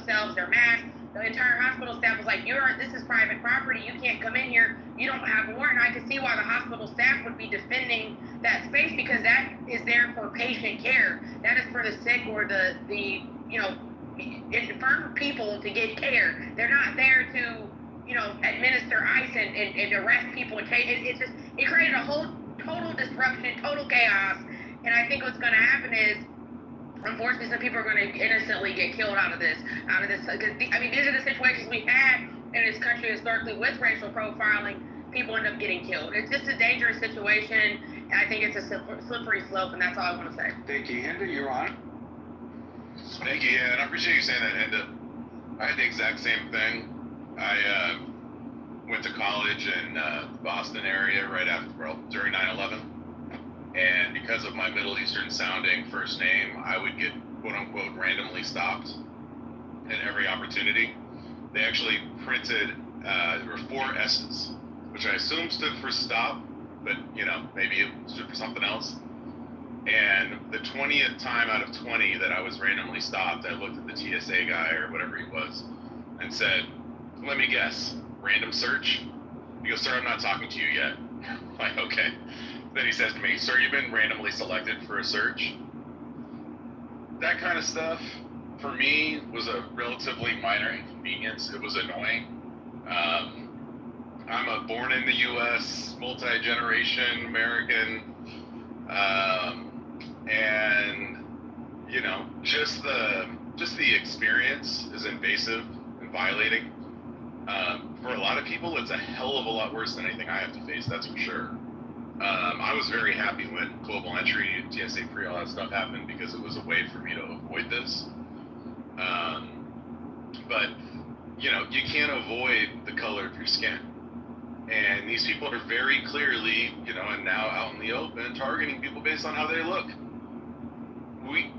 themselves their masks. The entire hospital staff was like, this is private property. You can't come in here. You don't have a warrant. I could see why the hospital staff would be defending that space, because that is there for patient care. That is for the sick or the infirm people to get care. They're not there to, administer ice and arrest people. And it created a whole total disruption, total chaos. And I think what's going to happen is, unfortunately, some people are going to innocently get killed out of this. Because, these are the situations we've had in this country historically with racial profiling. People end up getting killed. It's just a dangerous situation, and I think it's a slippery slope, and that's all I want to say. Thank you. Hinda, you're on. Thank you, yeah, and I appreciate you saying that, Hinda. I had the exact same thing. I went to college in the Boston area during 9/11. And because of my Middle Eastern sounding first name, I would get quote unquote randomly stopped at every opportunity. They actually printed, there were 4 S's, which I assume stood for stop, but maybe it stood for something else. And the 20th time out of 20 that I was randomly stopped, I looked at the TSA guy or whatever he was and said, "Let me guess, random search?" He goes, "Sir, I'm not talking to you yet." I'm like, okay. Then he says to me, "Sir, you've been randomly selected for a search." That kind of stuff, for me, was a relatively minor inconvenience. It was annoying. I'm a born in the U.S., multi-generation American, and just the experience is invasive and violating. For a lot of people, it's a hell of a lot worse than anything I have to face. That's for sure. I was very happy when global entry, TSA pre, all that stuff happened, because it was a way for me to avoid this. But you can't avoid the color of your skin. And these people are very clearly, and now out in the open, targeting people based on how they look. We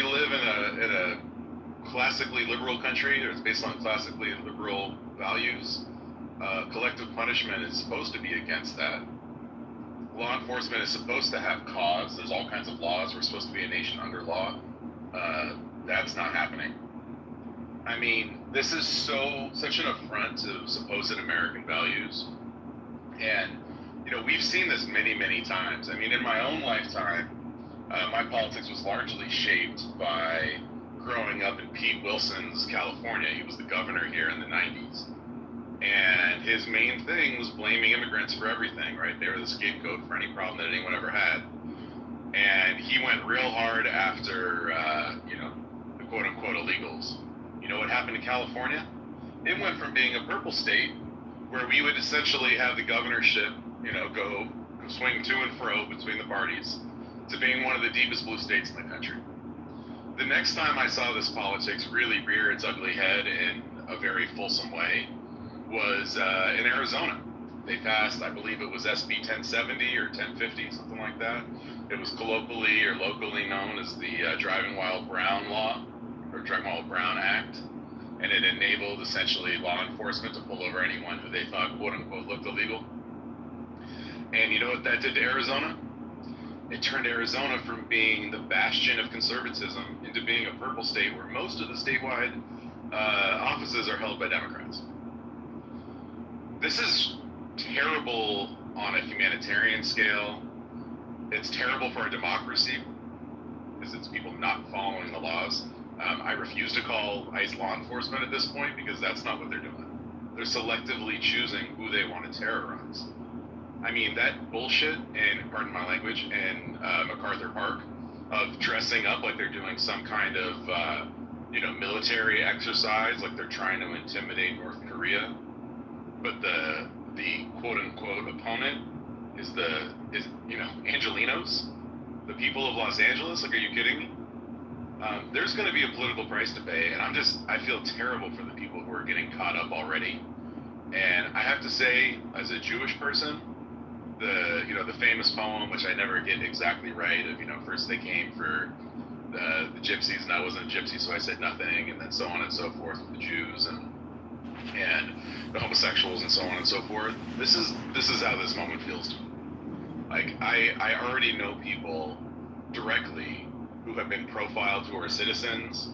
live in a classically liberal country. It's based on classically liberal values. Collective punishment is supposed to be against that. Law enforcement is supposed to have cause. There's all kinds of laws. We're supposed to be a nation under law. That's not happening. I mean, this is such an affront to supposed American values. And, we've seen this many, many times. I mean, in my own lifetime, my politics was largely shaped by growing up in Pete Wilson's California. He was the governor here in the 90s. And his main thing was blaming immigrants for everything, right? They were the scapegoat for any problem that anyone ever had. And he went real hard after, the quote-unquote illegals. You know what happened to California? It went from being a purple state, where we would essentially have the governorship, go swing to and fro between the parties, to being one of the deepest blue states in the country. The next time I saw this politics really rear its ugly head in a very fulsome way was in Arizona. They passed, I believe it was SB 1070 or 1050, something like that. It was colloquially or locally known as the Driving While Brown Law, or Driving While Brown Act. And it enabled essentially law enforcement to pull over anyone who they thought quote unquote looked illegal. And you know what that did to Arizona? It turned Arizona from being the bastion of conservatism into being a purple state where most of the statewide offices are held by Democrats. This is terrible on a humanitarian scale. It's terrible for our democracy because it's people not following the laws. I refuse to call ICE law enforcement at this point because that's not what they're doing. They're selectively choosing who they want to terrorize. I mean, that bullshit, and pardon my language, in MacArthur Park, of dressing up like they're doing some kind of, military exercise, like they're trying to intimidate North Korea. But the quote-unquote opponent is Angelenos, the people of Los Angeles. Like, are you kidding me? There's going to be a political price to pay, and I feel terrible for the people who are getting caught up already. And I have to say, as a Jewish person, the famous poem, which I never get exactly right, of, first they came for the gypsies, and I wasn't a gypsy, so I said nothing, and then so on and so forth with the Jews and the homosexuals and so on and so forth. This is how this moment feels to me. Like, I already know people directly who have been profiled, who are citizens,